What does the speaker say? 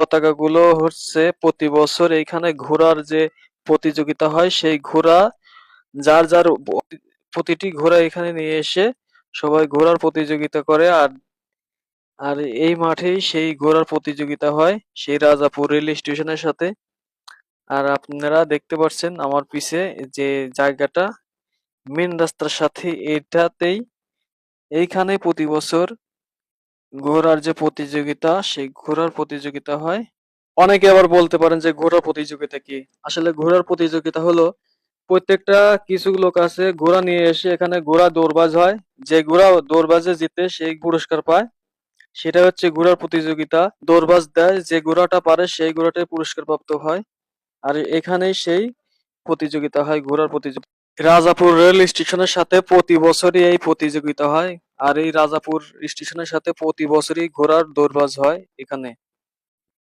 পতাকাগুলো হচ্ছে প্রতি বছর এইখানে ঘোড়ার যে প্রতিযোগিতা হয় সেই ঘোড়া যার যার প্রতিটি ঘোড়া এখানে নিয়ে এসে সবাই ঘোড়ার প্রতিযোগিতা করে। আর আর এই মাঠেই সেই ঘোড়ার প্রতিযোগিতা হয় সেই রাজাপুর রেল স্টেশনের সাথে। আর আপনারা দেখতে পাচ্ছেন আমার পিছে যে জায়গাটা মেন রাস্তার সাথে এটাতেই এইখানে প্রতি বছর ঘোড়ার যে প্রতিযোগিতা সেই ঘোড়ার প্রতিযোগিতা হয়। অনেকে আবার বলতে পারেন যে ঘোড়ার প্রতিযোগিতা কি? আসলে ঘোড়ার প্রতিযোগিতা হলো প্রত্যেকটা কিছু লোক আছে ঘোড়া নিয়ে এসে এখানে ঘোড়া দৌড়বাজ হয়। যে ঘোড়া দৌড়বাজে জিতে সেই পুরস্কার পায়। সেটা হচ্ছে ঘোড়ার প্রতিযোগিতা। দৌড়বাজ দেয় যে ঘোড়াটা পারে সেই ঘোড়াটাই পুরস্কার প্রাপ্ত হয়। আর এখানেই সেই প্রতিযোগিতা হয় ঘোড়ার প্রতিযোগিতা। রাজাপুর রেল স্টেশনের সাথে প্রতি বছরই এই প্রতিযোগিতা হয়। আর এই রাজাপুর স্টেশনের সাথে প্রতি বছরই ঘোড়ার দৌড়বাজ হয় এখানে।